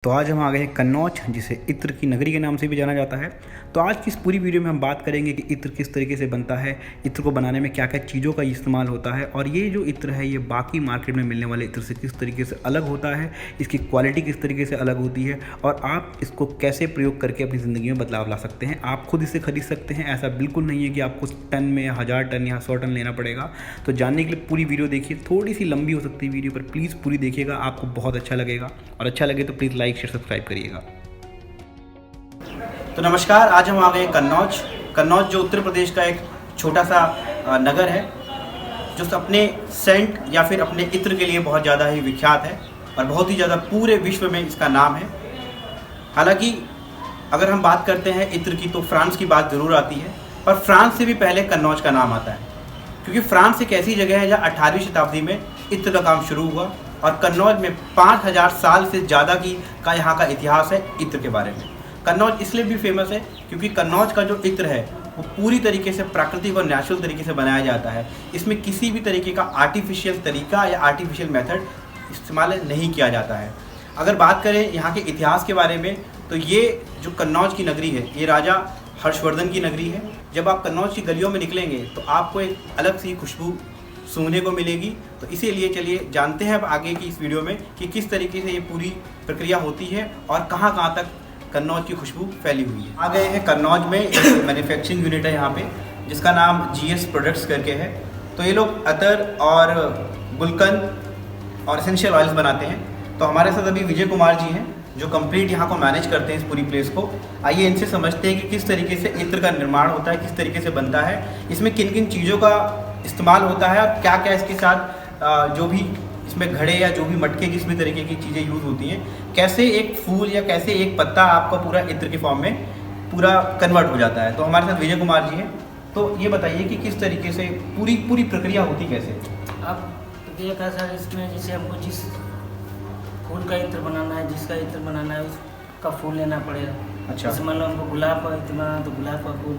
तो आज हम आ गए हैं कन्नौज, जिसे इत्र की नगरी के नाम से भी जाना जाता है। तो आज की इस पूरी वीडियो में हम बात करेंगे कि इत्र किस तरीके से बनता है, इत्र को बनाने में क्या क्या चीज़ों का इस्तेमाल होता है, और ये जो इत्र है ये बाकी मार्केट में मिलने वाले इत्र से किस तरीके से अलग होता है, इसकी क्वालिटी किस तरीके से अलग होती है, और आप इसको कैसे प्रयोग करके अपनी ज़िंदगी में बदलाव ला सकते हैं। आप खुद इसे खरीद सकते हैं, ऐसा बिल्कुल नहीं है कि आपको टन में 1000 टन या 100 टन लेना पड़ेगा। तो जानने के लिए पूरी वीडियो देखिए, थोड़ी सी लंबी हो सकती है वीडियो, पर प्लीज़ पूरी देखिएगा, आपको बहुत अच्छा लगेगा। और अच्छा लगे तो प्लीज़ लाइक शेयर सब्सक्राइब करिएगा। तो नमस्कार, आज हम आ गए कन्नौज जो उत्तर प्रदेश का एक छोटा सा नगर है, जो अपने सेंट या फिर अपने इत्र के लिए बहुत ज़्यादा ही विख्यात है और बहुत ही ज़्यादा पूरे विश्व में इसका नाम है। हालांकि अगर हम बात करते हैं इत्र की तो फ्रांस की बात ज़रूर आती है, पर फ्रांस से भी पहले कन्नौज का नाम आता है, क्योंकि फ्रांस एक ऐसी जगह है जहाँ 18वीं शताब्दी में इत्र का काम शुरू हुआ और कन्नौज में 5000 साल से ज़्यादा का यहाँ का इतिहास है इत्र के बारे में। कन्नौज इसलिए भी फेमस है क्योंकि कन्नौज का जो इत्र है वो पूरी तरीके से प्राकृतिक और नेचुरल तरीके से बनाया जाता है। इसमें किसी भी तरीके का आर्टिफिशियल तरीका या आर्टिफिशियल मेथड इस्तेमाल नहीं किया जाता है। अगर बात करें यहाँ के इतिहास के बारे में तो ये जो कन्नौज की नगरी है ये राजा हर्षवर्धन की नगरी है। जब आप कन्नौज की गलियों में निकलेंगे तो आपको एक अलग सी खुशबू सूंघने को मिलेगी। तो इसीलिए चलिए जानते हैं अब आगे की इस वीडियो में कि किस तरीके से ये पूरी प्रक्रिया होती है और कहाँ कहाँ तक कन्नौज की खुशबू फैली हुई है। आ गए हैं कन्नौज में, एक मैन्युफैक्चरिंग यूनिट है यहाँ पे जिसका नाम GS प्रोडक्ट्स करके है। तो ये लोग अतर और गुलकंद और एसेंशियल ऑयल्स बनाते हैं। तो हमारे साथ अभी विजय कुमार जी हैं जो कंप्लीट यहाँ को मैनेज करते हैं इस पूरी प्लेस को। आइए इनसे समझते हैं कि किस तरीके से इत्र का निर्माण होता है, किस तरीके से बनता है, इसमें किन किन चीज़ों का इस्तेमाल होता है और क्या क्या इसके साथ जो भी इसमें घड़े या जो भी मटके जिस भी तरीके की चीज़ें यूज़ होती हैं, कैसे एक फूल या कैसे एक पत्ता आपका पूरा इत्र के फॉर्म में पूरा कन्वर्ट हो जाता है। तो हमारे साथ विजय कुमार जी हैं। तो ये बताइए कि किस तरीके से पूरी प्रक्रिया होती कैसे। अब प्रक्रिया का सर इसमें जैसे हमको जिस फूल का इत्र बनाना है, जिसका इत्र बनाना है उसका फूल लेना पड़ेगा। अच्छा, जैसे मान लो हमको गुलाब का इत्र बनाना तो गुलाब का फूल,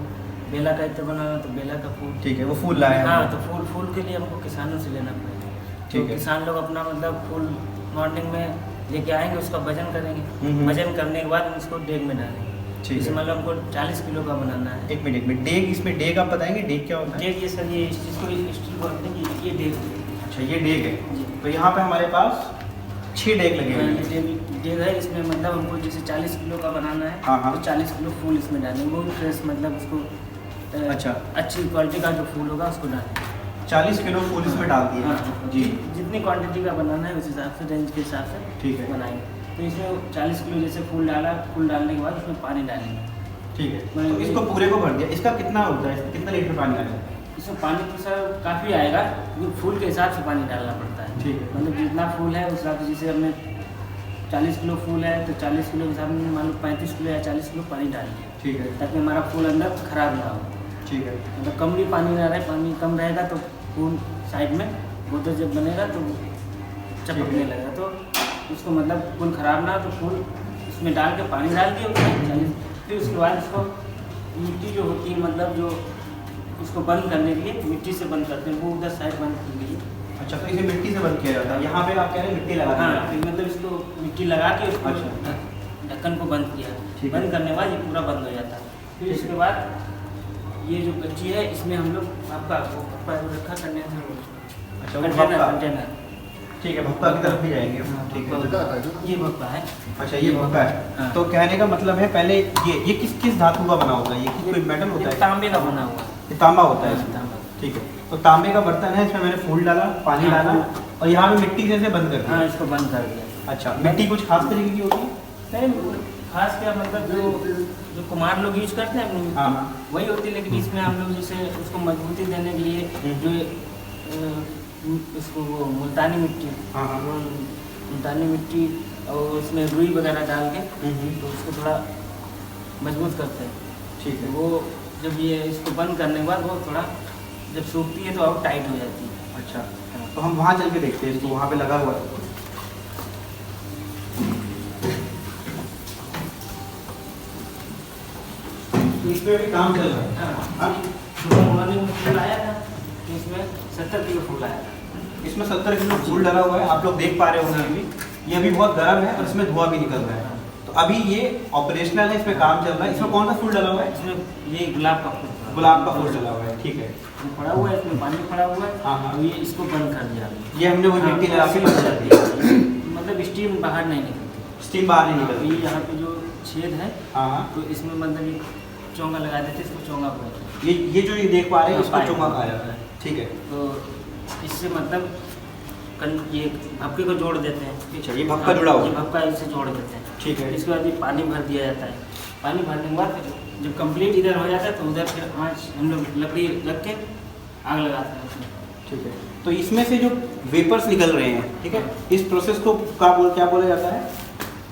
बेला का इत्र बनाना तो बेला का फूल। ठीक है, वो फूल लाए। हाँ, तो फूल के लिए हमको किसानों से लेना पड़ेगा। ठीक तो है। किसान लोग अपना मतलब फूल मॉर्निंग में लेके आएंगे, उसका वजन करेंगे। वजन करने के बाद हम उसको डेग में डालेंगे। ठीक है। जैसे मान लो हमको 40 किलो का बनाना है। एक मिनट, डेग, इसमें डेग आप बताएंगे डेग क्या होता है। डेग ये सर ये इसको स्टील बोलते हैं कि ये डेग है। अच्छा, ये डेग है। जी। तो यहाँ पे हमारे पास 6 डेग लगे हुए हैं। डेग है, इसमें मतलब हमको जैसे 40 किलो का बनाना है। हाँ। तो 40 किलो फूल इसमें डालेंगे, वो भी फ्रेश मतलब उसको अच्छा, अच्छी क्वालिटी का जो फूल होगा उसको डालेंगे। 40 किलो फूल इसमें डाल दिए। हाँ जी, जितनी क्वांटिटी का बनाना है उस हिसाब से, रेंज के हिसाब से ठीक है। बनाएंगे। तो इसमें 40 किलो जैसे फूल डाला, फूल डालने के बाद उसमें पानी डालेंगे। ठीक है। तो इसको पूरे को भर दिया, इसका कितना होता है, इसमें कितना लीटर पानी आएगा। इसमें पानी तो सर काफ़ी आएगा, लेकिन फूल के हिसाब से पानी डालना पड़ता है। ठीक है। मतलब जितना फूल है उस हिसाब से, जैसे हमने 40 किलो फूल है तो 40 किलो के हिसाब में मान लो 35 किलो या 40 किलो पानी डालिए। ठीक है। ताकि हमारा फूल अंदर खराब ना हो। ठीक है। मतलब कम भी पानी ना रहे, पानी कम रहेगा तो फूल साइड में बोतल जब बनेगा तो चपकने लगेगा, तो उसको मतलब फूल खराब ना हो, तो फूल उसमें डाल के पानी डाल दिए फिर उसके बाद इसको मिट्टी जो होती है, मतलब जो उसको बंद करने के लिए मिट्टी से बंद करते हैं, वो उधर साइड बंद की गई। अच्छा, तो इसे मिट्टी से बंद किया जाता है। यहाँ पे आप कह रहे हैं मिट्टी लगा। हाँ, फिर मतलब इसको मिट्टी लगा के उसको अच्छा। ढक्कन को बंद किया। ठीक है। बंद करने के बाद ये पूरा बंद हो जाता है। फिर इसके बाद ये जो कच्ची है इसमें हम लोग आपका रखा कंटेनर। अच्छा, वो भक्का। कंटेनर। ठीक है, भक्का की तरफ भी जाएंगे। ठीक है। ये भक्का है। अच्छा, ये भक्का है। हाँ। तो कहने का मतलब है पहले ये किस धातु का बना होता है, ये कोई मेटल होता है। तांबे का बना हुआ ये तांबा होता है। है। तांबा। ठीक है। तो तांबे का बर्तन है, इसमें मैंने फूल डाला, पानी हाँ। डाला और यहाँ पे मिट्टी से बंद कर हाँ, दिया। इसको बंद कर दिया। अच्छा, मिट्टी कुछ खास तरीके की होती है। नहीं, खास क्या मतलब जो कुम्हार लोग यूज करते हैं अपनी हाँ। मिट्टी, वही होती है। लेकिन इसमें हम लोग जैसे उसको मजबूती देने के लिए जो इसको वो मुल्तानी मिट्टी, हाँ। वो मुल्तानी मिट्टी और उसमें रुई वगैरह डाल के तो उसको थोड़ा मजबूत करते हैं। ठीक है। वो जब ये इसको बंद करने के बाद वो थोड़ा जब सूखती है तो और टाइट हो जाती है। अच्छा, तो हम वहाँ चल के देखते हैं, इसको वहाँ पे लगा हुआ है। तो इस पे भी काम चल रहा है। हाँ, सुबह मॉर्निंग में फूल आया था तो इसमें 70 किलो फूल आया था। इसमें 70 किलो फूल डला हुआ है, आप लोग देख पा रहे होंगे। अभी ये अभी बहुत गर्म है और इसमें धुआं भी निकल रहा है। तो अभी ये ऑपरेशनल है, इसमें काम चल रहा है। इसमें कौन सा फूल डाला हुआ है? इसमें ये गुलाब का फूल, गुलाब का फूल डाला हुआ है, ठीक है। ये पड़ा हुआ है, इसमें पानी पड़ा हुआ है। हाँ, हाँ। तो ये इसको बंद कर दिया अभी। ये हमने वो हाँ, मिट्टी लगा के बंद कर दिया। मतलब स्टीम बाहर नहीं निकलती, स्टीम बाहर नहीं हाँ, निकलती। ये यहाँ पे जो छेद है, हाँ, हाँ। तो इसमें मतलब ये चोंगा लगा देते, इसको चोंगा बोलते हैं। ये जो ये देख पा रहे हैं, हाँ, इसको पाइप। चोंगा कहा जाता है, ठीक है। तो इससे मतलब ये भपके को जोड़ देते हैं। अच्छा, ये भपका जुड़ा हुआ ये है, भपका इससे जोड़ देते हैं, ठीक है। इसके बाद ये पानी भर दिया जाता है। पानी भरने के बाद जब कंप्लीट इधर हो जाता है तो उधर फिर आँच हम लोग लकड़ी रख के आग लगाते हैं उसमें। ठीक है। तो इसमें से जो वेपर्स निकल रहे हैं, ठीक है, इस प्रोसेस को क्या बोला जाता है?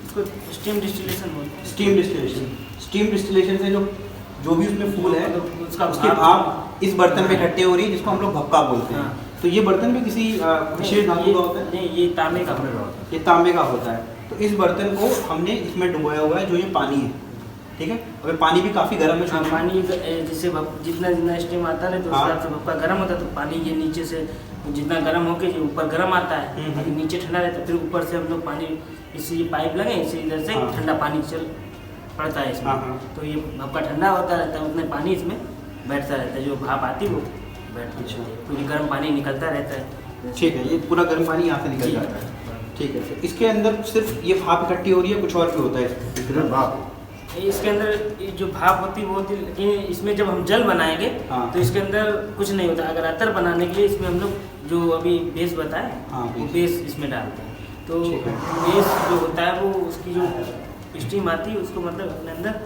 इसको स्टीम डिस्टिलेशन बोलते हैं। Steam distillation. स्टीम डिस्टिलेशन से जो भी उसमें फूल है, मतलब उसका उसकी भाप इस बर्तन में इकट्ठे हो रही है, जिसको हम लोग भपका बोलते हैं। हाँ। तो ये बर्तन भी किसी विशेष धातु का होता है? नहीं, ये तांबे का होता है। ये तांबे का होता है। तो इस बर्तन को हमने इसमें डुबोया हुआ है, जो ये पानी है, ठीक है। और पानी भी काफ़ी गर्म है, हाँ, छोटे पानी जैसे जितना स्टीम आता है तो उस हाँ। हिसाब से भपका गर्म होता है, तो पानी ये नीचे से जितना गर्म होके जो ऊपर गर्म आता है, हम्म। नीचे ठंडा रहता है। फिर ऊपर से हम लोग पानी इससे ये पाइप लगे, इससे इधर से हाँ। ठंडा पानी चल पड़ता है इसमें। हाँ, हाँ। तो ये भपका ठंडा होता रहता है, उतने पानी इसमें बैठता रहता है, जो भाप आती है वो बैठती अच्छा। रहती है। फिर ये गर्म पानी निकलता रहता है। ठीक है। ये पूरा गर्म पानी यहाँ से निकल जी। जाता है, ठीक है। तो इसके अंदर सिर्फ ये भाप इकट्ठी हो रही है, कुछ और भी होता है इसमें? भाप, इसके अंदर ये जो भाप होती है वो होती है, लेकिन इसमें जब हम जल बनाएंगे हाँ। तो इसके अंदर कुछ नहीं होता। अगर अतर बनाने के लिए इसमें हम लोग जो अभी बेस बताए, हाँ, वो बेस। बेस इसमें डालते हैं। तो ठीक है। बेस जो होता है वो उसकी जो स्टीम आती है उसको मतलब अपने अंदर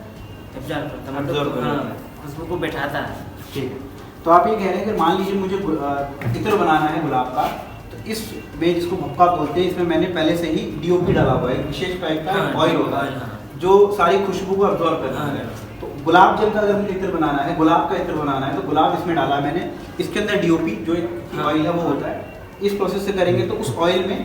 एब्जॉर्ब करता है, Absorb मतलब कर हाँ, लेता है। खुशबू को बैठाता है। ठीक है। तो आप ये कह रहे हैं कि मान लीजिए मुझे इत्र बनाना है गुलाब का, तो इस में जिसको भपका बोलते हैं, इसमें मैंने पहले से ही डीओपी डाला हुआ है, एक विशेष टाइप का हाँ, ऑयल होता ऑयल, है हाँ। जो सारी खुशबू को अब्जॉर्ब करता हाँ। है। तो गुलाब जल का अगर मुझे इत्र बनाना है, गुलाब का इत्र बनाना है, तो गुलाब इसमें डाला मैंने, इसके अंदर डीओपी जो एक हाँ। ऑयल है वो होता है। इस प्रोसेस से करेंगे तो उस ऑयल में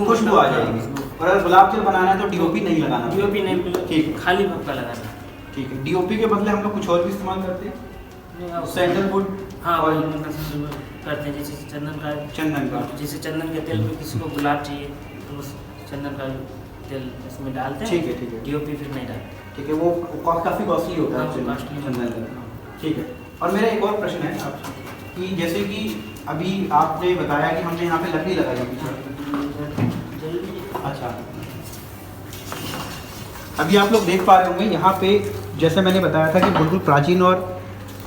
खुशबू आ जाएगी। खुशबू। और अगर गुलाब जल बनाना है तो डीओपी नहीं लगाना। डीओपी नहीं, ठीक। खाली भपका लगाना। ठीक है। डीओपी के बदले हम लोग कुछ और भी इस्तेमाल करते हैं, सैंडलवुड हाँ, ऑयल, वही मतलब करते हैं, जैसे चंदन का। जैसे चंदन के तेल में किसी को गुलाब चाहिए तो उस चंदन का तेल इसमें डालते हैं। ठीक है, ठीक है। डीओपी फिर नहीं डालते। ठीक है। वो काफ़ी कॉस्टली होता हाँ, है वो costly चंदन होता है। का। ठीक है। और मेरा एक और प्रश्न है आपसे कि जैसे कि अभी आपने बताया कि हमने यहाँ पे लकड़ी लगाई है पीछे। अच्छा। अभी आप लोग देख पा रहे होंगे यहाँ पे, जैसे मैंने बताया था कि बिल्कुल प्राचीन और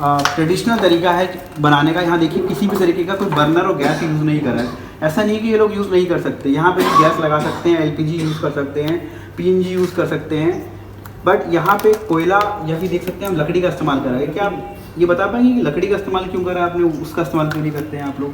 ट्रेडिशनल तरीका है बनाने का। यहाँ देखिए किसी भी तरीके का कोई बर्नर और गैस यूज़ नहीं कर रहा है। ऐसा नहीं कि ये लोग यूज़ नहीं कर सकते, यहाँ पे गैस लगा सकते हैं, एलपीजी यूज़ कर सकते हैं, पीएनजी यूज़ कर सकते हैं, बट यहाँ पे कोयला या फिर देख सकते हैं हम लकड़ी का इस्तेमाल कर रहे हैं। क्या आप ये बता पाएंगे कि लकड़ी का इस्तेमाल क्यों करा आपने, उसका इस्तेमाल क्यों नहीं करते हैं आप लोग?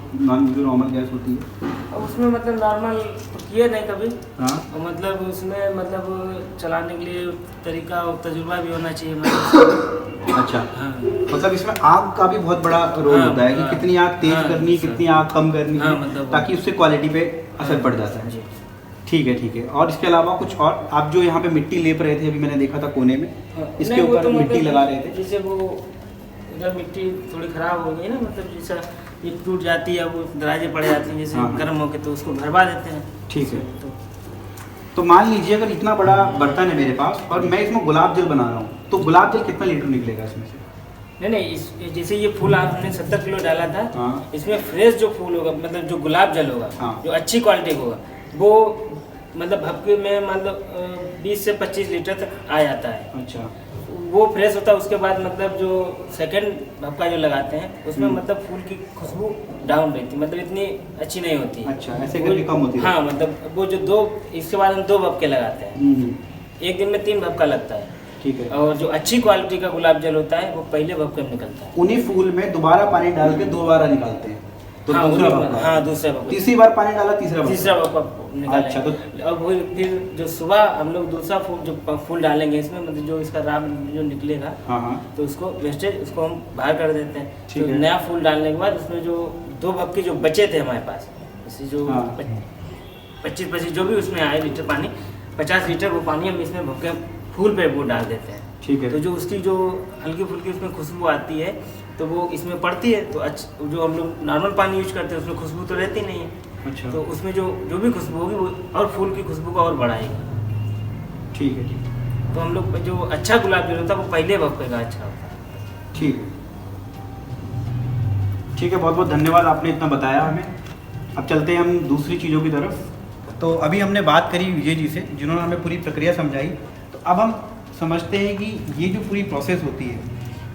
जो नॉर्मल गैस होती है अब उसमें मतलब नॉर्मल किए नहीं कभी, हाँ। और मतलब उसमें मतलब चलाने के लिए तरीका और तजुर्बा भी होना चाहिए मतलब। अच्छा। हाँ। मतलब इसमें आग का भी बहुत बड़ा रोल हाँ, होता है कि हाँ, कितनी आग तेज हाँ, करनी है, सर। कितनी आग कम करनी हाँ, है, मतलब ताकि उससे क्वालिटी पे असर पड़ जाता है। जी। ठीक है, ठीक है। और इसके अलावा कुछ और आप जो यहाँ पे मिट्टी लेप रहे थे, अभी मैंने देखा था कोने में, इसके नहीं, वो ऊपर तो मिट्टी मतलब लगा रहे थे। जैसे वो इधर मिट्टी थोड़ी खराब हो गई है ना, मतलब जैसा ये टूट जाती है, वो दराजें पड़ जाती हैं जैसे हाँ, हाँ। गर्म होके, तो उसको भरवा देते हैं। ठीक है। तो तो मान लीजिए अगर इतना बड़ा बर्तन है मेरे पास और मैं इसमें गुलाब जल बना रहा हूँ, तो गुलाब जल कितना लीटर निकलेगा इसमें से? नहीं, जैसे ये फूल आपने 70 किलो डाला था, हाँ। इसमें फ्रेश जो फूल होगा, मतलब जो गुलाब जल होगा, हाँ। जो अच्छी क्वालिटी का होगा, वो मतलब भपके में मतलब 20 से 25 लीटर तक आ जाता है। अच्छा। वो फ्रेश होता है। उसके बाद मतलब जो सेकंड भपका जो लगाते हैं उसमें हम्म। मतलब फूल की खुशबू डाउन रहती है, मतलब इतनी अच्छी नहीं होती है। अच्छा, ऐसे करके कम होती है। हाँ, मतलब वो जो इसके बाद हम 2 भपके लगाते हैं। हम्म। एक दिन में 3 भपका लगता है। ठीक है। और जो अच्छी क्वालिटी का गुलाब जल होता है वो पहले भपके में निकलता है। उन्हीं फूल में दोबारा पानी डाल के दोबारा निकालते हैं, तो हाँ, दूसरा उन्हीं में, भपका। हाँ, दूसरा भपका। तीसरी बार पानी डाला, तीसरा भपका निकालेंगे। अच्छा, तो और फिर जो सुबह हम लोग दूसरा फूल डालेंगे इसमें, मतलब जो इसका राब जो निकलेगा, हाँ, हाँ। तो उसको वेस्टेज उसको हम बाहर कर देते हैं। ठीक तो है। नया फूल डालने के बाद उसमें जो 2 भपके जो बचे थे हमारे पास, जैसे जो हाँ। 25 जो भी उसमें आए लीटर पानी, 50 लीटर वो पानी हम इसमें भपके फूल पे वो डाल देते हैं। ठीक है। तो जो उसकी जो हल्की फुल्की उसमें खुशबू आती है तो वो इसमें पड़ती है। तो जो हम लोग नॉर्मल पानी यूज करते हैं उसमें खुशबू तो रहती नहीं है। अच्छा। तो उसमें जो भी खुशबू होगी वो और फूल की खुशबू को और बढ़ाएगी। ठीक है, ठीक है। तो हम लोग जो अच्छा गुलाब जल होता है वो पहले भपकेगा अच्छा होता है। ठीक है, ठीक है, बहुत बहुत धन्यवाद, आपने इतना बताया हमें। अब चलते हैं हम दूसरी चीज़ों की तरफ। तो अभी हमने बात करी विजय जी से, जिन्होंने हमें पूरी प्रक्रिया समझाई। तो अब हम समझते हैं कि ये जो पूरी प्रोसेस होती है,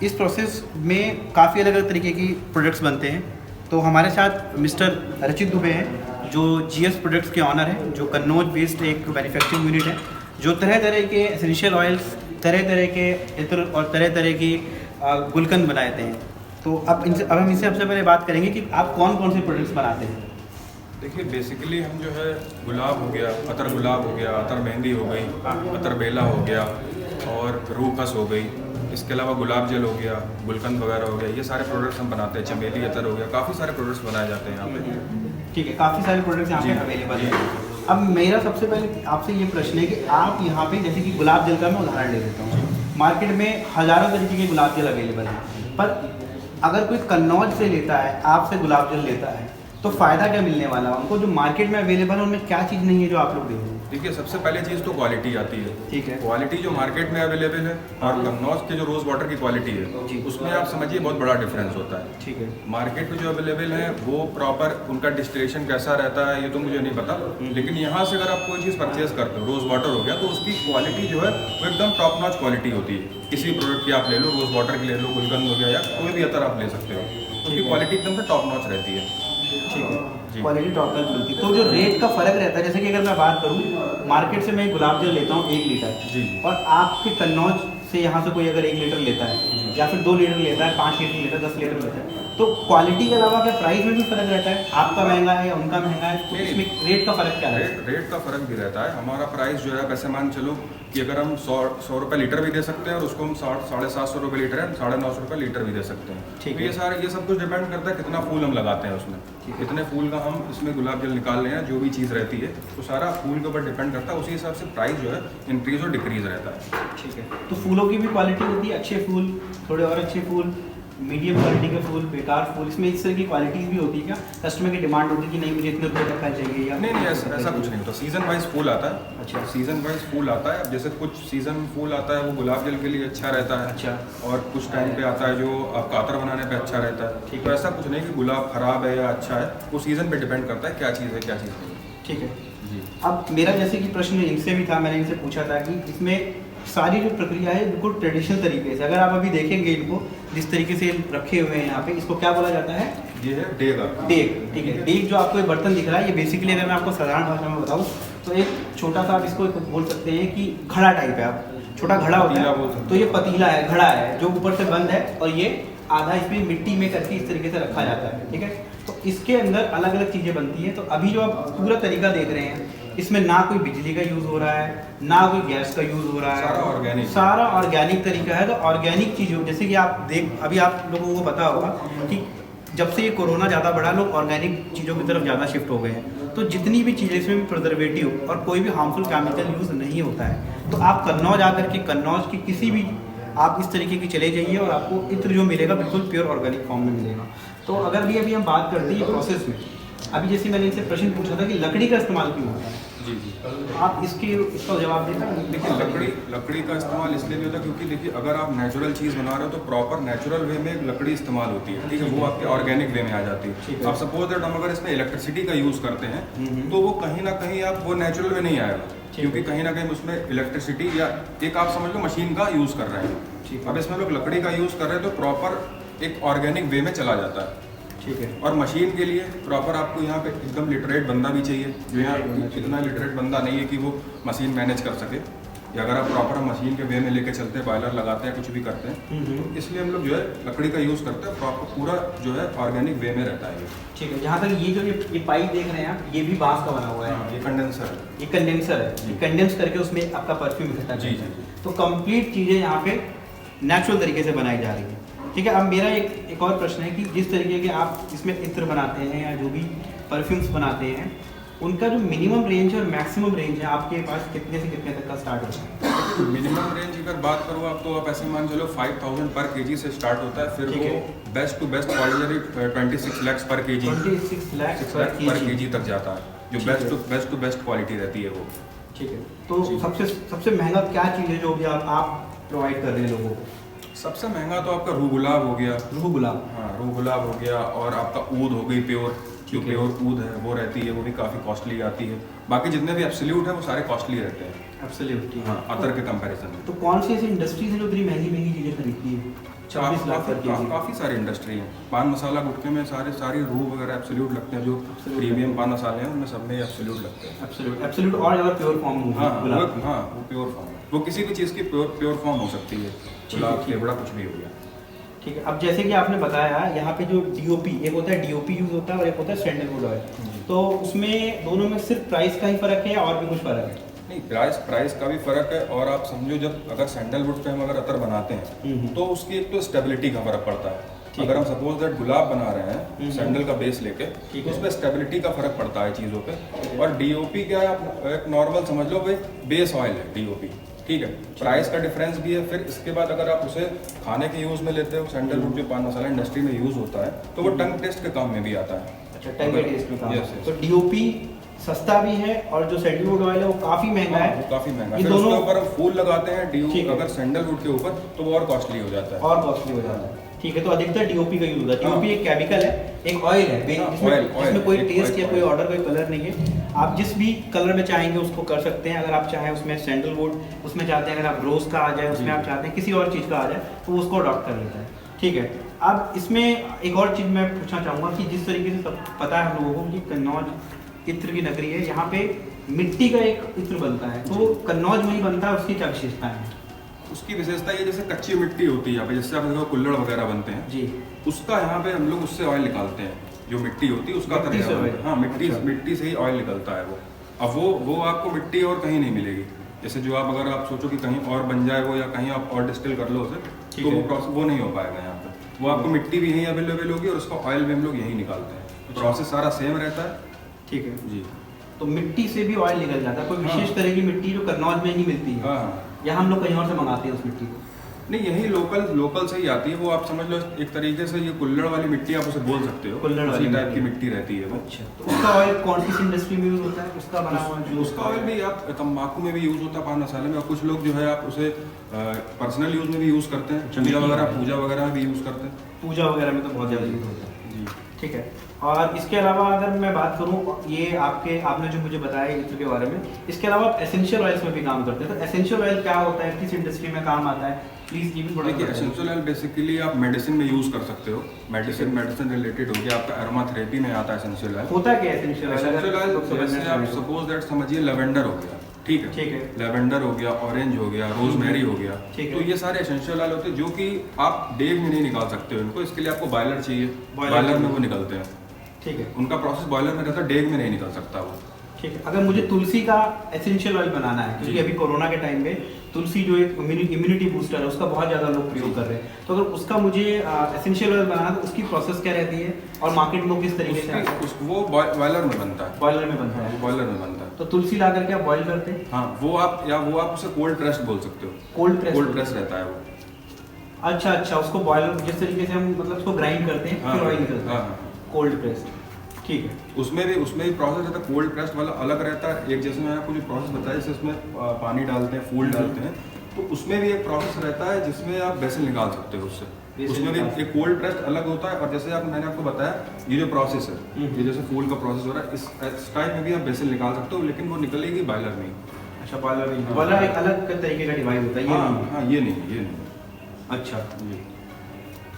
इस प्रोसेस में काफ़ी अलग अलग तरीके की प्रोडक्ट्स बनते हैं। तो हमारे साथ मिस्टर रचित दुबे हैं, जो GS प्रोडक्ट्स के ऑनर हैं, जो कन्नौज बेस्ड एक मैन्युफैक्चरिंग यूनिट है, जो तरह तरह के एसेंशियल ऑयल्स, तरह तरह के इत्र और तरह तरह की गुलकंद बनाते हैं। तो अब हम इनसे सबसे पहले बात करेंगे कि आप कौन कौन से प्रोडक्ट्स बनाते हैं। देखिए बेसिकली हम जो है गुलाब हो गया, अतर गुलाब हो गया, अतर मेहंदी हो गई, अतर बेला हो गया और रूह खस हो गई, इसके अलावा गुलाब जल हो गया, गुलकंद वगैरह हो गया, ये सारे प्रोडक्ट्स हम बनाते हैं। चमेली अतर हो गया, काफ़ी सारे प्रोडक्ट्स बनाए जाते हैं यहाँ पे। ठीक है, काफ़ी सारे प्रोडक्ट्स यहाँ पे जी, अवेलेबल जी। हैं। अब मेरा सबसे पहले आपसे ये प्रश्न है कि आप यहाँ पे, जैसे कि गुलाब जल का मैं उदाहरण ले लेता हूँ, मार्केट में हज़ारों तरीके के गुलाब जल अवेलेबल हैं, पर अगर कोई कन्नौज से लेता है, आपसे गुलाब जल लेता है, तो फ़ायदा क्या मिलने वाला है उनको? जो मार्केट में अवेलेबल है उनमें क्या चीज़ नहीं है जो आप लोग दे रहे हैं? देखिए सबसे पहले चीज़ तो क्वालिटी आती है। ठीक है। क्वालिटी जो मार्केट में अवेलेबल है और कन्नौज के जो रोज़ वाटर की क्वालिटी जी। है, उसमें आप समझिए बहुत बड़ा डिफरेंस होता है। ठीक है। मार्केट में जो अवेलेबल है वो प्रॉपर उनका डिस्टिलेशन कैसा रहता है ये तो मुझे नहीं पता, लेकिन यहाँ से अगर आप कोई चीज़ परचेज करते हो, रोज़ वाटर हो गया, तो उसकी क्वालिटी जो है वो एकदम टॉप नॉच क्वालिटी होती है। किसी प्रोडक्ट की आप ले लो, रोज़ वाटर की ले लो, गुलकंद हो गया या कोई भी अतर आप ले सकते हो, उसकी क्वालिटी एकदम से टॉप नॉच रहती है। ठीक है, जी। क्वालिटी टॉप तक मिलती है। तो जो रेट का फ़र्क रहता है, जैसे कि अगर मैं बात करूँ, मार्केट से मैं गुलाब जल लेता हूँ 1 लीटर, जी। और आपके कन्नौज से यहाँ से कोई अगर 1 लीटर लेता है या फिर 2 लीटर लेता है, 5 लीटर लेता है, 10 लीटर लेता है, तो क्वालिटी के अलावा क्या प्राइस में भी फ़र्क रहता है? आपका महंगा है या उनका महंगा है? तो इसमें रेट का फ़र्क क्या है? रेट का फ़र्क भी रहता है। हमारा प्राइस जो है वैसे मान चलो कि अगर हम 100 रुपये लीटर भी दे सकते हैं और उसको हम 750 रुपये लीटर है, 950 रुपये लीटर भी दे सकते हैं। ठीक तो है। ये सब कुछ डिपेंड करता है कितना फूल हम लगाते हैं उसमें, कितने फूल का हम इसमें गुलाब जल निकाल रहे हैं, जो भी चीज़ रहती है तो सारा फूल के ऊपर डिपेंड करता है। उसी हिसाब से प्राइस जो है इंक्रीज और डिक्रीज रहता है। ठीक है। तो फूलों की भी क्वालिटी होती है, अच्छे फूल, थोड़े और अच्छे फूल, मीडियम क्वालिटी के फूल, बेकार फूल, इसमें इस तरह की क्वालिटीज़ भी होती है क्या? कस्टमर की डिमांड होती है कि नहीं मुझे इतने रुपये तक का चाहिए, या नहीं ऐसा कुछ नहीं होता। सीजन वाइज फूल आता है। अच्छा। सीजन वाइज फूल आता है। अब जैसे कुछ सीजन फूल आता है वो गुलाब जल के लिए अच्छा रहता है। अच्छा। और कुछ टाइम पे आता है जो आपका अतर बनाने पे अच्छा रहता है। ठीक तो है। ऐसा कुछ नहीं कि गुलाब खराब है या अच्छा है, वो सीजन पे डिपेंड करता है क्या चीज़ है क्या चीज़ नहीं है। ठीक है। जी। अब मेरा जैसे कि प्रश्न इनसे भी था, मैंने इनसे पूछा था कि इसमें सारी जो प्रक्रिया है बिल्कुल ट्रेडिशनल तरीके से, अगर आप अभी देखेंगे इनको जिस तरीके से रखे हुए हैं यहाँ पे, इसको क्या बोला जाता है? ये है डेगा। डेग। ठीक है। डेग जो आपको ये बर्तन दिख रहा है, ये बेसिकली अगर मैं आपको साधारण भाषा में बताऊँ तो एक छोटा सा, आप इसको बोल सकते हैं कि घड़ा टाइप है। आप छोटा घड़ा होता पतीला बोल है, सकते तो ये पतीला है, घड़ा है, जो ऊपर से बंद है और ये आधा इसमें मिट्टी में करके इस तरीके से रखा जाता है। ठीक है। तो इसके अंदर अलग अलग चीज़ें बनती हैं। तो अभी जो आप पूरा तरीका देख रहे हैं, इसमें ना कोई बिजली का यूज़ हो रहा है, ना कोई गैस का यूज़ हो रहा है, सारा ऑर्गेनिक। सारा ऑर्गेनिक तरीका है। तो ऑर्गेनिक चीज़ों, जैसे कि आप अभी आप लोगों को पता होगा कि जब से ये कोरोना ज़्यादा बढ़ा, लोग ऑर्गेनिक चीज़ों की तरफ ज़्यादा शिफ्ट हो गए हैं। तो जितनी भी चीज़ें, इसमें भी प्रिजर्वेटिव और कोई भी हार्मफुल केमिकल यूज़ नहीं होता है। तो आप कन्नौज आकर के, कन्नौज की किसी भी आप इस तरीके की चले जाइए और आपको इत्र जो मिलेगा बिल्कुल प्योर ऑर्गेनिक फॉर्म में मिलेगा। तो अगर भी अभी हम बात करते हैं प्रोसेस में, अभी जैसे मैंने इनसे प्रश्न पूछा था कि लकड़ी का इस्तेमाल क्यों होता है, जी जी। आप इसका जवाब देना। देखिए लकड़ी का इस्तेमाल इसलिए भी होता है क्योंकि देखिए अगर आप नेचुरल चीज़ बना रहे हो तो प्रॉपर नेचुरल वे में लकड़ी इस्तेमाल होती है। ठीक है। वो आपके ऑर्गेनिक वे में आ जाती ठीक है। है। आप सपोज दैट हम अगर इसमें इलेक्ट्रिसिटी का यूज़ करते हैं तो वो कहीं ना कहीं आप वो नेचुरल वे नहीं आएगा, क्योंकि कहीं ना कहीं उसमें इलेक्ट्रिसिटी या एक आप समझ लो मशीन का यूज़ कर रहे हैं। ठीक है। अब इसमें लोग लकड़ी का यूज़ कर रहे हैं तो प्रॉपर एक ऑर्गेनिक वे में चला जाता है। ठीक है। और मशीन के लिए प्रॉपर आपको यहाँ पे एकदम लिटरेट बंदा भी चाहिए, जो यहाँ इतना लिटरेट बंदा नहीं है कि वो मशीन मैनेज कर सके, या अगर आप प्रॉपर मशीन के वे में लेके चलते हैं, बॉयलर लगाते हैं, कुछ भी करते हैं, तो इसलिए हम लोग जो है लकड़ी का यूज़ करते हैं। प्रॉपर पूरा जो है ऑर्गेनिक वे में रहता है ये। ठीक है। जहाँ तक ये जो ये पाइप देख रहे हैं आप, ये भी बांस का बना हुआ है। हाँ, ये कंडेंसर है। ये कंडेंसर है, ये कंडेंस करके उसमें आपका परफ्यूम इकट्ठा जी, करता है। जी। तो कंप्लीट चीज़ें यहाँ पे नेचुरल तरीके से बनाई जा रही है। ठीक है। अब मेरा एक और प्रश्न है कि जिस तरीके के आप इसमें इत्र बनाते हैं या जो भी परफ्यूम्स बनाते हैं, उनका जो मिनिमम रेंज और मैक्सिमम रेंज है आपके पास कितने से कितने तक का स्टार्ट होता है? मिनिमम रेंज अगर बात करूँ आप तो आप ऐसे मान चलो 5000 पर केजी से स्टार्ट होता है। फिर ठीक वो है। Best to best quality 26 lakhs पर केजी, 26 लाख 6 लाख पर केजी तक जाता है, जो ठीक है। बेस्ट टू बेस्ट क्वालिटी रहती है वो। ठीक है, तो जी। सबसे महंगा क्या चीज़ है जो भी आप प्रोवाइड कर रहे हैं लोगों को? सबसे महंगा तो आपका रूह गुलाब हो गया। रूह गुलाब। हाँ, रूह गुलाब हो गया, और आपका ऊद हो गई प्योर, जो ठीक है। प्योर ऊद है वो रहती है, वो भी काफ़ी कॉस्टली आती है। बाकी जितने भी एब्सोल्यूट है वो सारे कॉस्टली रहते हैं। एब्सोल्युटली। हाँ, अदर के कंपैरिजन में। तो कौन सी ऐसी इंडस्ट्रीज है जो इतनी महंगी महंगी चीज़ें खरीदती है? 26 लाख पर केजी। काफ़ी सारी इंडस्ट्री है। पान मसाला गुटखे में सारी रूह वगैरह एब्सोल्यूट लगते हैं, जो Absolute प्रीमियम पान मसाले हैं उनमें सब में एब्सोल्यूट लगते हैं। एब्सोल्यूट और ज़्यादा प्योर फॉर्म हाँ होगी गुलाब की। वो प्योर फॉर्म है, वो किसी भी चीज़ की प्योर फॉर्म हो सकती है। गुलाब ठीक है। केवड़ा कुछ भी हो गया। ठीक है, अब जैसे कि आपने बताया यहाँ पे जो डीओपी, एक होता है डीओपी यूज़ होता है और एक होता है सैंडलवुड ऑयल, तो उसमें दोनों में सिर्फ प्राइस का ही फ़र्क है और भी कुछ फ़र्क है? नहीं, प्राइस का भी फर्क है, और आप समझो जब अगर सैंडलवुड पे हम अगर अतर बनाते हैं तो उसकी एक तो स्टेबिलिटी का फर्क पड़ता है। ठीक अगर है। हम सपोज दैट गुलाब बना रहे हैं सैंडल का बेस लेके, ठीक तो है। उसमें स्टेबिलिटी का फर्क पड़ता है चीज़ों पे। और डीओपी क्या है, आप एक नॉर्मल समझ लो भाई, बेस ऑयल है डीओपी, ठीक है। प्राइस का डिफरेंस भी है। फिर इसके बाद अगर आप उसे खाने के यूज़ में लेते हो, सैंडलवुड जो पान मसाला इंडस्ट्री में यूज़ होता है, तो वो टंग टेस्ट के काम में भी आता है। अच्छा, टंग के टेस्ट में काम। Yes, yes। तो डीओपी सस्ता भी है और जो सैंडलवुड ऑयल है वो काफ़ी महंगा हाँ, है। वो काफ़ी महंगा है। ये फिर उसके दोनों ऊपर हम फूल लगाते हैं ठीक है। अगर सैंडलवुड के ऊपर, तो वो और कॉस्टली हो जाता है। और कॉस्टली हो जाता है। ठीक है, तो अधिकतर डीओपी का यूज होता है। हाँ। डीओपी एक केमिकल है, एक ऑयल है, हाँ, जिसमें oil, जिसमें कोई एक टेस्ट oil, या कोई oil। ऑर्डर, कोई कलर नहीं है। आप जिस भी कलर में चाहेंगे उसको कर सकते हैं। अगर आप चाहें उसमें सैंडलवुड, उसमें चाहते हैं अगर आप रोज का आ जाए, उसमें आप चाहते हैं किसी और चीज़ का आ जाए, तो उसको अडॉप्ट कर लेता है। ठीक है, अब इसमें एक और चीज़ मैं पूछना चाहूँगा कि जिस तरीके से सब पता है हम लोगों को कि कन्नौज इत्र की नगरी है, यहाँ पे मिट्टी का एक इत्र बनता है, तो कन्नौज में ही बनता है, उसकी क्या विशेषताएं हैं? उसकी विशेषता ये, जैसे कच्ची मिट्टी होती है यहाँ पे, जिससे आप देखो कुल्हड़ वगैरह बनते हैं जी। उसका यहाँ पे हम लोग उससे ऑयल निकालते हैं। जो मिट्टी होती है उसका मिट्टी तरह से बनता है। oil? हाँ, अच्छा। मिट्टी से ही ऑयल निकलता है वो। अब वो आपको मिट्टी और कहीं नहीं मिलेगी। जैसे जो आप अगर आप सोचो कि कहीं और बन जाए वो, या कहीं आप और डिस्टिल कर लो उसे, ठीक तो है। वो प्रोसेस वो नहीं हो पाएगा यहाँ पे। वो आपको मिट्टी भी यहीं अवेलेबल होगी और उसका ऑयल भी हम लोग यहीं निकालते हैं। प्रोसेस सारा सेम रहता है। ठीक है, जी। तो मिट्टी से भी ऑयल निकल जाता है। कोई हाँ। विशेष तरह की मिट्टी जो कन्नौज में नहीं मिलती है, हाँ, या हम लोग कहीं और से मंगाते हैं उस मिट्टी को? नहीं, यही लोकल से ही आती है वो। आप समझ लो एक तरीके से ये कुल्हड़ वाली मिट्टी आप उसे बोल सकते हो। कुल्हड़ वाली उसी टाइप मिट्टी। की मिट्टी रहती है वो। अच्छा, तो उसका ऑयल कौन सी इंडस्ट्री में यूज होता है? उसका बना हुआ जो उसका ऑयल भी आप तम्बाकू में भी यूज होता है, पान मसाले में, और कुछ लोग जो है आप उसे पर्सनल यूज में भी यूज करते हैं। पूजा वगैरह में भी यूज करते हैं। पूजा वगैरह में तो बहुत ज़्यादा यूज होता है। जी। ठीक है, और इसके अलावा अगर मैं बात करूं, ये आपने जो मुझे बताया इत्र के बारे में, इसके अलावा आप एसेंशियल ऑयल्स में भी काम करते हैं। तो एसेंशियल ऑयल क्या होता है, किस इंडस्ट्री में काम आता है, प्लीज ये भी थोड़ा देखिए, बताइए। एसेंशियल ऑयल बेसिकली आप मेडिसिन में यूज कर सकते हो। मेडिसिन रिलेटेड हो गया, आपका एरोमा थेरेपी में आता है एसेंशियल ऑयल। होता क्या है एसेंशियल ऑयल? एसेंशियल ऑयल जैसे आप सपोज दैट समझिए लेवेंडर हो गया, ठीक है। ठीक है। लेवेंडर हो गया, ऑरेंज हो गया, रोजमेरी हो गया, ठीक है। तो ये सारे एसेंशियल ऑयल होते हैं जो कि आप डेग में नहीं निकाल सकते हो इनको। इसके लिए आपको बॉयलर चाहिए। बॉयलर बॉयलर में चाहिए। वो निकलते हैं। ठीक है। उनका प्रोसेस बॉयलर में रहता है, डेग में नहीं निकल सकता वो। ठीक है, अगर मुझे तुलसी का एसेंशियल ऑयल बनाना है, क्योंकि जी। अभी कोरोना के टाइम में तुलसी जो एक इम्यूनिटी बूस्टर है, उसका बहुत ज़्यादा लोग प्रयोग कर रहे हैं, तो अगर उसका मुझे एसेंशियल ऑयल बनाना है तो उसकी प्रोसेस क्या रहती है और मार्केट में किस तरीके से आता है? वो बॉयलर में बनता है। बॉयलर में बनता है। बॉयलर में बनता है। तो तुलसी ला करके आप बॉयल करते हैं? हाँ, वो आप उसे कोल्ड प्रेस्ड बोल सकते हो। Cold press? कोल्ड प्रेस रहता है वो। अच्छा, उसको बॉयलर जिस तरीके से हम मतलब उसको ग्राइंड करते हैं हाँ, फिर ऑयल निकलता हाँ, है। हाँ। कोल्ड प्रेस, ठीक है। उसमें भी प्रोसेस रहता है। कोल्ड प्रेस्ड वाला अलग रहता है। एक जैसे मैंने आपको जो प्रोसेस बताया, जैसे उसमें पानी डालते हैं, फूल डालते हैं, तो उसमें भी एक प्रोसेस रहता है जिसमें आप बेसन निकाल सकते हो उससे। बेसन उसमें भी निकाल एक कोल्ड प्रेस्ड अलग होता है। और जैसे मैंने आपको बताया, ये जो प्रोसेस है, ये जैसे फूल का प्रोसेस हो रहा है, इस टाइप में भी आप बेसन निकाल सकते हो, लेकिन वो निकलेगी बॉयलर में ही। अच्छा, बॉयलर में। हाँ। बॉयलर एक अलग तरीके का डिवाइस होता है, ये नहीं है। हाँ, ये नहीं। अच्छा, जी।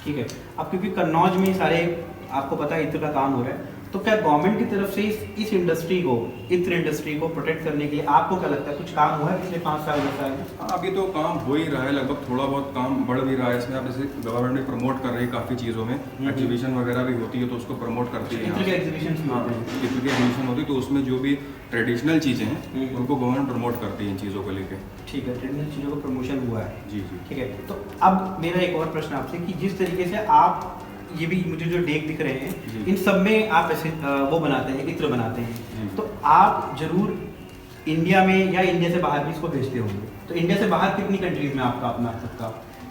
ठीक है। अब क्योंकि कन्नौज में सारे आपको पता है इत्र का काम हो रहा है, तो क्या गवर्नमेंट की तरफ से इस इंडस्ट्री को, इत्र इंडस्ट्री को प्रोटेक्ट करने के लिए आपको क्या लगता है कुछ काम हुआ है पिछले 5 साल 10 साल में? हाँ, अभी तो काम हो ही रहा है, लगभग थोड़ा बहुत काम बढ़ भी रहा है इसमें। आप जैसे गवर्नमेंट भी प्रमोट कर रही है काफ़ी चीज़ों में। एग्जीबिशन वगैरह भी होती है तो उसको प्रमोट करती है। इत्र के एग्जीबिशन भी हाँ, होते हैं। इत्र की एग्जीबिशन होती है तो उसमें जो भी ट्रेडिशनल चीज़ें हैं हम्म। उनको गवर्नमेंट प्रमोट करती है इन चीज़ों को लेकर। ठीक है, ट्रेडिशनल चीज़ों का प्रमोशन हुआ है। जी जी। ठीक है, तो अब मेरा एक और प्रश्न आपसे कि जिस तरीके से आप ये भी मुझे जो डेक दिख रहे हैं, जी। इन सब में आप ऐसे वो बनाते हैं, इत्र बनाते हैं, जी। तो आप जरूर इंडिया में या इंडिया से बाहर भी इसको भेजते होंगे, तो इंडिया से बाहर कितनी कंट्रीज में आपका अपना सबका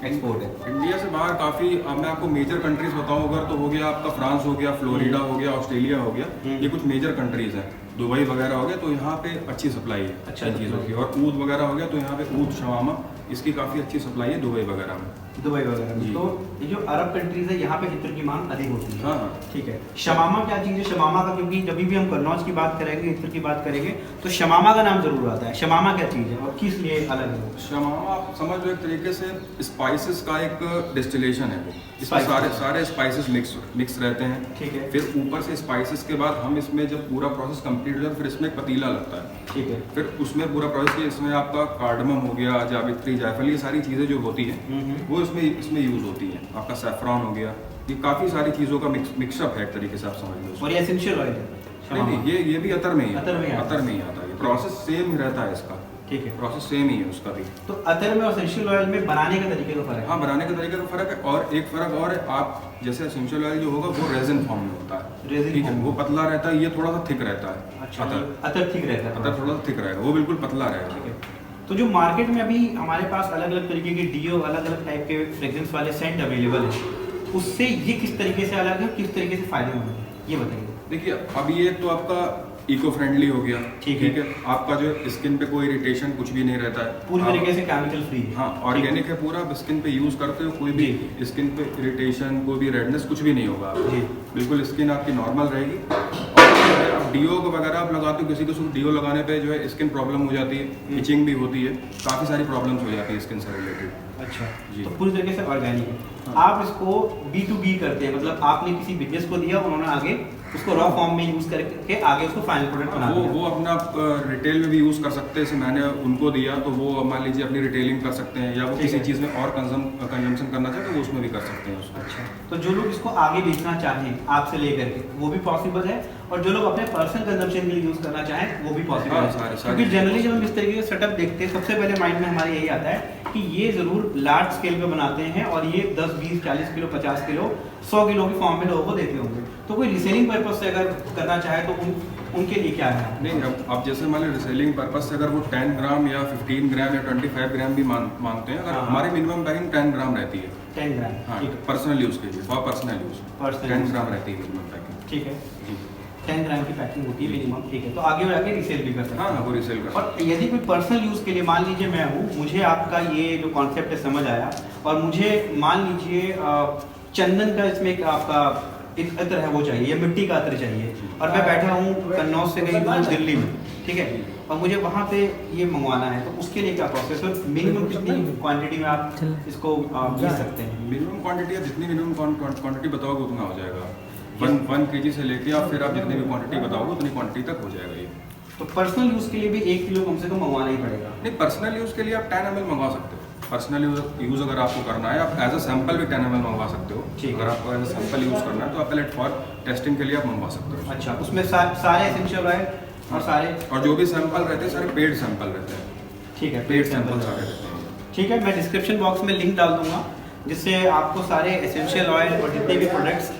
एक्सपोर्ट है? इंडिया से बाहर काफ़ी, अब मैं आपको मेजर कंट्रीज बताऊं अगर, तो हो गया आपका फ्रांस हो गया, फ्लोरिडा हो गया, ऑस्ट्रेलिया हो गया, ये कुछ मेजर कंट्रीज हैं। दुबई वगैरह हो गया तो यहाँ पे अच्छी सप्लाई है अच्छा, इन चीज़ों की, और ऊद वगैरह हो गया तो यहाँ पे ऊद शवामा इसकी काफ़ी अच्छी सप्लाई है दुबई वगैरह में। दुबई वगैरह में। जी। तो ये जो अरब कंट्रीज है यहाँ पे इत्र की मांग अधिक होती है। हाँ हाँ। ठीक है, शमामा क्या चीज़ है? शमामा का, क्योंकि जब भी हम कन्नौज की बात करेंगे, इत्र की बात करेंगे, तो शमामा का नाम जरूर आता है। शमामा क्या चीज़ है और किस लिए अलग है? शमामा आप समझ लो एक तरीके से स्पाइसेस का एक डिस्टिलेशन है वो। इसमें Spices। सारे स्पाइसेस मिक्स रहते हैं। ठीक है। फिर ऊपर से स्पाइसेस के बाद हम इसमें जब पूरा प्रोसेस कंप्लीट हो जाए फिर इसमें एक पतीला लगता है। ठीक है। फिर उसमें पूरा प्रोसेस किया, इसमें आपका कार्डमम हो गया, जावित्री, जायफल, ये सारी चीज़ें जो होती हैं वो इसमें यूज़ होती हैं। आपका सैफरॉन हो गया, ये काफ़ी सारी चीज़ों का मिक्सअप है एक तरीके से आप समझ लो उसको। और ये एसेंशियल ऑयल है नहीं शमामा। ये भी अतर में ही अतर में ही आता है। अतर में ही आता है। प्रोसेस सेम ही रहता है इसका, ठीक है। प्रोसेस सेम ही है उसका भी। तो अतर में और एसेंशियल ऑयल में बनाने के तरीके का फर्क है। हाँ, बनाने के तरीके का फर्क है, और एक फर्क और है, आप जैसे एसेंशियल ऑयल जो होगा वो रेजिन फॉर्म में होता है। रेजिन ठीक है, form में। वो पतला रहता है, ये थोड़ा सा थिक रहता है। अच्छा, अतर अतर ठीक रहता है। अतर थोड़ा सा थिक रहेगा, वो बिल्कुल पतला रहेगा। ठीक है। तो जो मार्केट में अभी हमारे पास अलग अलग तरीके के डीओ, अलग अलग टाइप के फ्रेग्रेंस वाले सेंट अवेलेबल है, उससे ये किस तरीके से अलग है, किस तरीके से फायदेमंद है, ये बताइए। देखिए, अब ये तो आपका इको फ्रेंडली हो गया। ठीक है। आपका जो स्किन पे कोई इरिटेशन कुछ भी नहीं रहता है पूरी आप- तरीके से केमिकल फ्री है। हाँ, ऑर्गेनिक है पूरा। आप स्किन पे यूज करते हो, कोई भी स्किन पे इरिटेशन, कोई भी रेडनेस कुछ भी नहीं होगा आपको। जी। बिल्कुल स्किन आपकी नॉर्मल रहेगी। और जो है, आप डीओ वगैरह आप लगाते हो, किसी को डीओ लगाने पे जो है स्किन प्रॉब्लम हो जाती है, इचिंग भी होती है, काफ़ी सारी प्रॉब्लम्स हो जाती है स्किन से रिलेटेड। अच्छा जी। तो पूरी तरीके से ऑर्गेनिक है। हाँ। आप इसको B2B करते हैं, मतलब आपने किसी बिजनेस को दिया, उन्होंने आगे उसको रॉ फॉर्म में यूज करके आगे उसको फाइनल प्रोडक्ट बना दिया। वो अपना रिटेल में भी यूज़ कर सकते हैं। जैसे मैंने उनको दिया तो वो मान लीजिए अपनी रिटेलिंग कर सकते हैं, या वो ठीक किसी है। चीज़ में और कंजम्पशन करना चाहे तो वो उसमें भी कर सकते हैं उसको। अच्छा, तो जो लोग इसको आगे बेचना चाहें आपसे लेकर के, वो भी पॉसिबल है, और जो लोग अपने पर्सनल कंजम्पशन के लिए यूज करना चाहें वो भी पॉसिबल हाँ, है। सारे क्योंकि जनरली जब हम इस तरीके का सेटअप देखते हैं, सबसे पहले माइंड में हमारे यही आता है कि ये जरूर लार्ज स्केल पे बनाते हैं, और ये 10, 20, 40 किलो, 50 किलो, 100 किलो की फॉर्म में लोगों को देते होंगे। तो कोई रिसेलिंग पर्पज से अगर करना चाहे तो उनके लिए क्या है? नहीं, अब जैसे मान लो रिसेलिंग पर्पज से अगर वो 10 ग्राम या 15 ग्राम या 25 ग्राम भी मांगते हैं, अगर हाँ। हमारी मिनिमम पैकिंग 10 ग्राम रहती है। 10 ग्राम। हाँ, ठीक है। पर्सनल यूज़ के लिए, for personal use Personal 10 use। ग्राम रहती है मिनिमम पैकिंग। ठीक है, जी। 10 ग्राम की पैकिंग होती है मिनिमम। ठीक है, तो आगे जाके रिसेल भी कर सकते हाँ हैं। हाँ, वो रिसेल कर और यदि कोई पर्सनल यूज़ के लिए, मान लीजिए मैं हूँ, मुझे आपका ये जो कॉन्सेप्ट है समझ आया, और मुझे मान लीजिए चंदन का इसमें एक आपका एक अत्र है वो चाहिए, या मिट्टी का अत्र चाहिए, और मैं बैठा हूँ कन्नौज से कहीं दूर दिल्ली में, ठीक है, और मुझे वहाँ पे ये मंगवाना है, तो उसके लिए क्या प्रोसेस है? मिनिमम कितनी क्वांटिटी में आप इसको बेच सकते हैं? मिनिमम क्वांटिटी, जितनी मिनिमम क्वांटिटी बताओगे उतना हो जाएगा। 1 kg से लेके आप फिर आप जितनी भी क्वांटिटी बताओगे उतनी क्वांटिटी तक हो जाएगा ये। तो पर्सनल यूज़ के लिए भी 1 किलो कम से कम मंगवाना ही पड़ेगा? नहीं, पर्सनल यूज़ के लिए आप 10 ml मंगवा सकते हो। पर्सनल यूज़ अगर आपको करना है, आप एज अ सैंपल भी 10 ml मंगवा सकते हो। ठीक है। अगर आपको एज अ सैंपल यूज़ करना है तो आप पहले फॉर टेस्टिंग के लिए आप मंगवा सकते हो। अच्छा, उसमें सारे एसेंशियल ऑयल और सारे, और जो भी सैंपल रहते हैं सारे पेड सैंपल रहते हैं। ठीक है, पेड पेड सैंपल सैंपल। सारे रहते हैं। ठीक है, मैं डिस्क्रिप्शन बॉक्स में लिंक डाल दूंगा, जिससे आपको सारे एसेंशियल ऑयल और जितने भी प्रोडक्ट्स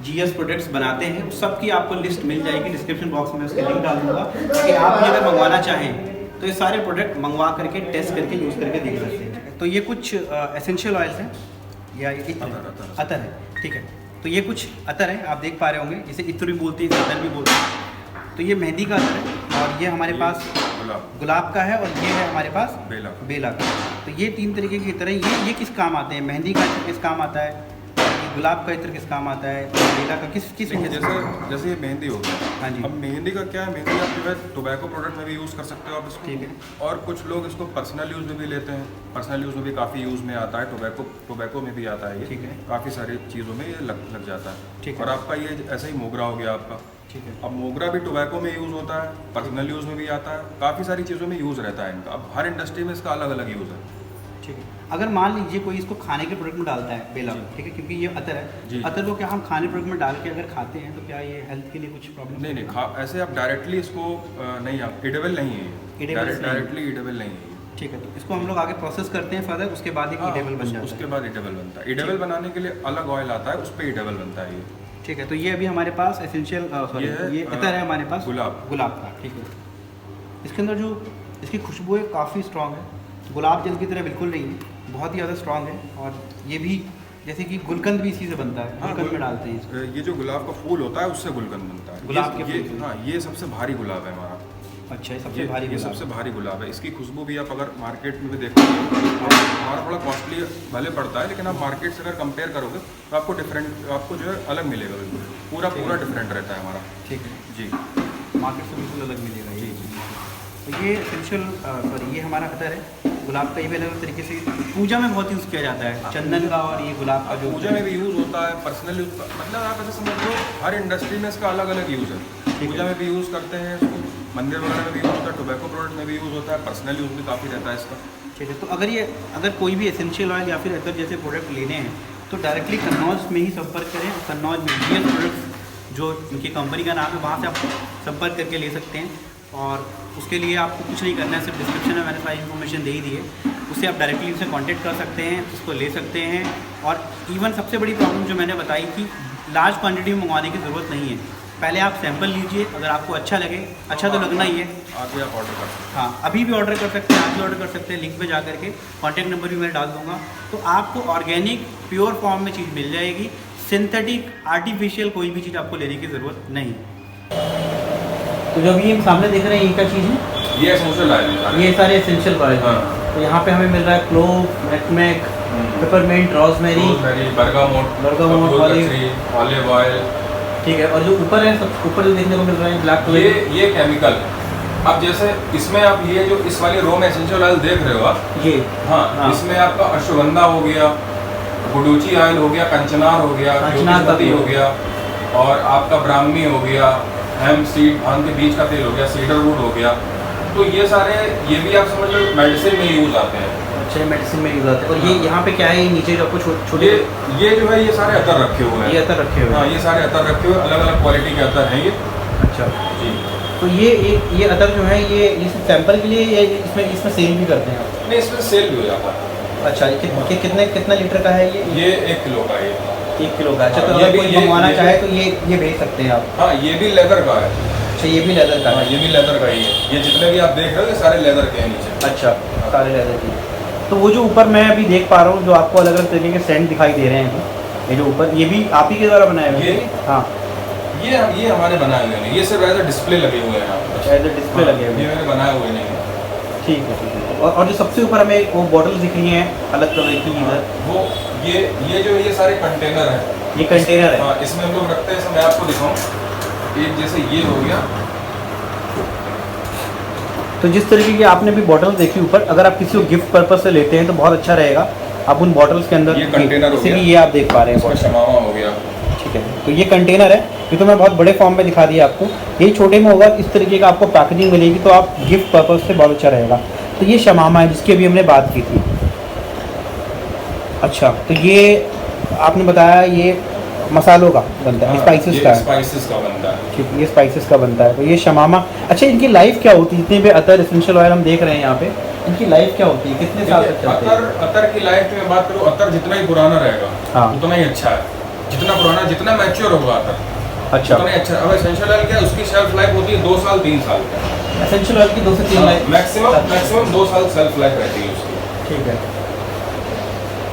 GS प्रोडक्ट्स बनाते हैं उस सब की आपको लिस्ट मिल जाएगी। डिस्क्रिप्शन बॉक्स में उसके लिंक डाल दूंगा, ताकि आप भी अगर मंगवाना चाहें तो ये सारे प्रोडक्ट मंगवा करके टेस्ट करके यूज़ करके देख सकते हैं। तो ये कुछ एसेंशियल ऑयल्स हैं, या ये अतर है। ठीक है, तो ये कुछ अतर है, आप देख पा रहे होंगे, जिसे इत्र भी बोलते हैं, इसे अतर भी बोलते हैं। तो ये मेहंदी का अतर है, और ये हमारे पास गुलाब का है, और ये है हमारे पास बेला का। तो ये 3 तरीके की इत्र हैं। ये किस काम आते हैं? मेहंदी का इत्र किस काम आता है, गुलाब का इत्र किस काम आता है, बेला का किस जैसे ये मेहंदी हो गया। हाँ जी। अब मेहंदी का क्या है, मेहंदी आप जो है टोबैको प्रोडक्ट में भी यूज़ कर सकते हो आप इसको। ठीक है। और कुछ लोग इसको पर्सनल यूज़ में भी लेते हैं। पर्सनल यूज़ में भी काफ़ी यूज़ में आता है, टोबैको में भी आता है ये। ठीक है। काफ़ी सारी चीज़ों में ये लग जाता है। ठीक है। और आपका ये ऐसा ही मोगरा हो गया आपका। ठीक है। अब मोगरा भी टोबैको में यूज़ होता है, पर्सनल यूज़ में भी आता है, काफ़ी सारी चीज़ों में यूज़ रहता है इनका। अब हर इंडस्ट्री में इसका अलग अलग यूज़ है। ठीक है, अगर मान लीजिए कोई इसको खाने के प्रोडक्ट में डालता है बेला, ठीक है, क्योंकि ये अतर जी। है, अतर को क्या हम खाने प्रोडक्ट में डाल के अगर खाते हैं तो क्या ये हेल्थ के लिए कुछ प्रॉब्लम? नहीं, ऐसे आप डायरेक्टली इसको नहीं, आप ईडेबल नहीं है ये। Edible नहीं है। डायरेक्टली ईडेबल नहीं है ये। ठीक है, तो इसको हम लोग आगे प्रोसेस करते हैं फर्दर, उसके बाद एक हाँ, ईटेबल बन जाता उसके है। बाद ईडेबल बनता है। ईडेबल बनाने के लिए अलग ऑयल आता है, उस पर ईडेबल बनता है ये। ठीक है, तो ये अभी हमारे पास एसेंशियल सॉरी ये अतर है हमारे पास गुलाब का। ठीक है, इसके अंदर जो इसकी खुशबू है काफ़ी स्ट्रॉन्ग है, गुलाब जल की तरह बिल्कुल नहीं है, बहुत ही ज़्यादा स्ट्रॉन्ग है, और ये भी जैसे कि गुलकंद भी इसी से बनता है, हाँ, गुलकंद में डालते हैं इसको। ये जो गुलाब का फूल होता है उससे गुलकंद बनता है। गुलाब के ये फूल से। हाँ, ये सबसे भारी गुलाब है हमारा। अच्छा, ये सबसे भारी ये गुलाब। सबसे भारी गुलाब है। इसकी खुशबू भी आप अगर मार्केट में भी देखोगे, हमारा थोड़ा कॉस्टली भले पड़ता है, लेकिन आप मार्केट से अगर कंपेयर करोगे तो आपको डिफरेंट, आपको जो है अलग मिलेगा, बिल्कुल पूरा डिफरेंट रहता है हमारा। ठीक है, जी, मार्केट से बिल्कुल अलग मिलेगा ये। तो ये एसेंशियल सॉरी ये हमारा अतर है गुलाब का। ये भी अलग तरीके से पूजा में बहुत यूज़ किया जाता है, चंदन का और ये गुलाब का जो पूजा में भी यूज़ होता है, पर्सनल यूज, मतलब आप ऐसे समझ लो हर इंडस्ट्री में इसका अलग अलग यूज़ है। पूजा में भी यूज़ करते हैं इसको, मंदिर वगैरह में भी यूज़ होता है, टोबैको प्रोडक्ट में भी यूज़ होता है, पर्सनल यूज़ भी काफ़ी रहता है इसका। ठीक है। तो अगर कोई भी एसेंशियल ऑयल या फिर अतर जैसे प्रोडक्ट लेने हैं तो डायरेक्टली कन्नौज में ही संपर्क करें। कन्नौज में GS प्रोडक्ट्स जो उनकी कंपनी का नाम है, वहाँ से आप संपर्क करके ले सकते हैं। और उसके लिए आपको कुछ नहीं करना है, सिर्फ डिस्क्रिप्शन में मैंने सारी इन्फॉर्मेशन दे ही दी है, उससे आप डायरेक्टली उनसे कांटेक्ट कर सकते हैं, उसको ले सकते हैं। और इवन सबसे बड़ी प्रॉब्लम जो मैंने बताई कि लार्ज क्वांटिटी में मंगवाने की ज़रूरत नहीं है। पहले आप सैंपल लीजिए, अगर आपको अच्छा लगे, अच्छा तो लगना ही है, आगे आप ऑर्डर कर सकते हाँ अभी भी ऑर्डर कर सकते हैं, आज भी ऑर्डर कर सकते हैं, लिंक पे जा करके कॉन्टैक्ट नंबर भी मैं डाल दूंगा। तो आपको ऑर्गेनिक प्योर फॉर्म में चीज़ मिल जाएगी, सिंथेटिक आर्टिफिशियल कोई भी चीज़ आपको लेने की ज़रूरत नहीं। तो जो अभी हम सामने देख रहे हैं ये क्या चीज़ है? ये एसेंशियल ऑयल है, ये सारे एसेंशियल ऑयल हैं। हाँ। तो यहाँ पे हमें मिल रहा है clove, nutmeg, peppermint, rosemary, bergamot, olive oil. ठीक है। और जो ऊपर है, सब ऊपर जो देखने को मिल रहा है ब्लैक कलर, ये केमिकल। अब जैसे इसमें आप ये जो इस वाली रो में एसेंशियल ऑयल देख रहे हो आप, ये हाँ, इसमें आपका अश्वगंधा हो गया, गुडुची ऑयल हो गया, कंचनार हो गया, ज्योतिषपति हो गया, और आपका ब्राह्मी हो गया, हेम सीड, भांग के बीज का तेल हो गया, सीडर वुड हो गया। तो ये सारे, ये भी आप समझ लो मेडिसिन में यूज आते हैं। अच्छा, मेडिसिन में यूज आते हैं। और ये यहाँ पे क्या है, ये नीचे जो आपको छोटे ये जो है ये सारे अतर रखे हुए हैं। ये अतर रखे हुए हैं। हाँ, ये सारे अतर रखे हुए, अलग अलग क्वालिटी के अतर हैं ये। अच्छा जी। तो ये अतर जो है ये सैंपल के लिए, ये इसमें सेल भी करते हैं आप? नहीं, इसमें सेल भी हो जाता है। अच्छा, कितना लीटर का है ये? 1 किलो का है। 1 किलो का। अच्छा, तो हाँ, अगर कोई मंगवाना चाहे तो ये भेज सकते हैं आप? हाँ, ये भी लेदर का है। अच्छा, ये भी लेदर का हाँ, है? ये भी लेदर का ही है। ये जितने भी आप देख रहे हो ये सारे लेदर के हैं नीचे। अच्छा, सारे लेदर के। तो वो जो ऊपर मैं अभी देख पा रहा हूँ, जो आपको अलग अलग तरीके के सेंट दिखाई दे रहे हैं, ये जो ऊपर, ये भी आप ही के द्वारा बनाए हुए हैं? हाँ, ये हमारे बनाए हुए नहीं, ये सिर्फ एज अ डिस्प्ले लगे हुए हैं। अच्छा, एज अ डिस्प्ले लगे हुए ये हैं। मेरे बनाए हुए नहीं है। ठीक है, ठीक है। और जो सबसे ऊपर हमें वो बॉटल दिख रही हैं अलग कलर की इधर, वो ये जो ये सारे कंटेनर हैं, ये कंटेनर है? हाँ, इसमें हम लोग रखते हैं। इसमें मैं आपको दिखाऊँ, एक जैसे ये हो गया। तो जिस तरीके की आपने भी बॉटल देखी ऊपर, अगर आप किसी को गिफ्ट पर्पज से लेते हैं तो बहुत अच्छा रहेगा। आप उन बॉटल्स के अंदर, ये कंटेनर हो गया, ये आप देख पा रहे हैं बॉटल, शमावा हो गया। ठीक है। तो ये कंटेनर है, ये तो मैं बहुत बड़े फॉर्म में दिखा दिया आपको। ये छोटे में होगा, इस तरीके का आपको पैकेजिंग मिलेगी, तो आप गिफ्ट पर्पज से बहुत अच्छा रहेगा। तो ये शमामा है जिसकी अभी हमने बात की थी। अच्छा, तो ये आपने बताया ये मसालों का बनता है, स्पाइसेस का है? स्पाइसेस का बनता है। ठीक, ये स्पाइसेस का बनता है। तो ये शमामा, अच्छा, इनकी लाइफ क्या होती है? जितने भी अतर एसेंशियल ऑयल हम देख रहे हैं यहाँ पे, इनकी लाइफ क्या होती है, कितने साल तक चलते हैं? अतर की लाइफ में बात करूँ, अतर जितना ही पुराना रहेगा, हाँ, उतना ही अच्छा है। जितना पुराना, जितना मैच्योर होगा अतर, अच्छा, उतना ही अच्छा। अब एसेंशियल ऑयल क्या है, उसकी शेल्फ लाइफ होती है 2 साल 3 साल। एसेंशियल ऑयल की 2 से 3 लाइफ मैक्सिमम 2 साल शेल्फ लाइफ रहती है उसकी। ठीक है,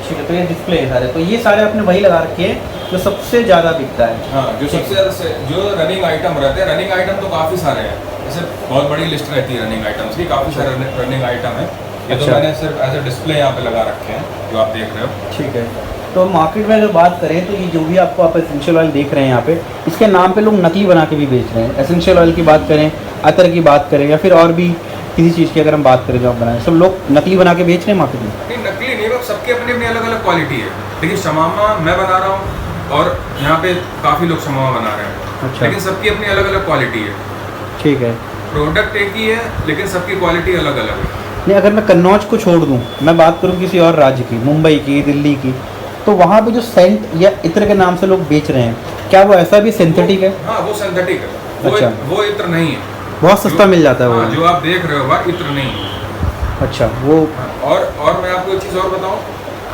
ठीक है। तो ये डिस्प्ले है सारे, तो ये सारे आपने वही लगा रखे हैं जो सबसे ज़्यादा बिकता है? हाँ, जो सबसे ज़्यादा जो रनिंग आइटम रहते हैं, रनिंग आइटम तो काफ़ी सारे हैं, जैसे बहुत बड़ी लिस्ट रहती है रनिंग आइटम्स की, काफ़ी सारे रनिंग आइटम है। ये तो मैंने सिर्फ एज अ डिस्प्ले यहाँ पे लगा रखे हैं जो आप देख रहे हो। ठीक है। तो मार्केट में अगर बात करें तो ये जो भी आपको आप एसेंशियल ऑयल देख रहे हैं यहाँ पे, इसके नाम पे लोग नकली बना के भी बेच रहे हैं। एसेंशियल ऑयल की बात करें, अतर की बात करें, या फिर और भी किसी चीज़ की अगर हम बात करें जो आप बनाएं, सब लोग नकली बना के बेच रहे हैं मार्केट में? नहीं, नकली नहीं, सबकी अपनी अपनी अलग अलग क्वालिटी है। लेकिन शमामा मैं बना रहा हूँ और यहाँ पे काफ़ी लोग शमामा बना रहे हैं। अच्छा, लेकिन सबकी अपनी अलग अलग क्वालिटी है। ठीक है। प्रोडक्ट एक ही है, लेकिन सबकी क्वालिटी अलग अलग है। नहीं, अगर मैं कन्नौज को छोड़ दूँ, मैं बात करूँ किसी और राज्य की, मुंबई की, दिल्ली की, तो वहाँ पे जो सेंट या इत्र के नाम से लोग बेच रहे हैं, क्या वो ऐसा भी सिंथेटिक है? हाँ, वो सिंथेटिक है। अच्छा, वो इत्र नहीं है, बहुत सस्ता मिल जाता है वो? हाँ, जो आप देख रहे हो वह इत्र नहीं है। अच्छा, वो और मैं आपको एक चीज़ और बताऊँ,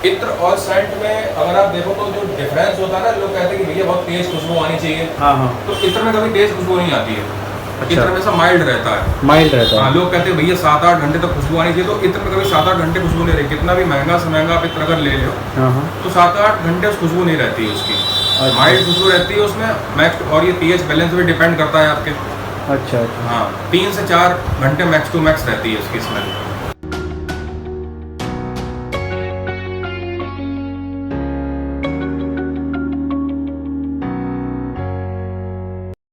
इत्र और सेंट में अगर आप देखो तो जो डिफरेंस होता है ना, लोग कहते हैं कि भैया बहुत तेज खुशबू आनी चाहिए। हाँ हाँ, तो इत्र में कभी तेज खुशबू नहीं आती है। इत्र हमेशा माइल्ड रहता है। माइल्ड रहता है। हाँ, लोग कहते हैं भैया 7-8 घंटे तक खुशबू आनी चाहिए, तो इत्र में कभी 7-8 घंटे खुशबू नहीं रहती। कितना भी महंगा से महंगा आप इत्र अगर ले लो हाँ हाँ। तो 7-8 घंटे खुशबू नहीं रहती है उसकी। अच्छा। माइल्ड खुशबू रहती है उसमें मैक्स, और ये पीएच बैलेंस पे डिपेंड करता है आपके। अच्छा अच्छा। हाँ, 3 से 4 घंटे मैक्स टू मैक्स रहती है उसकी स्मेल।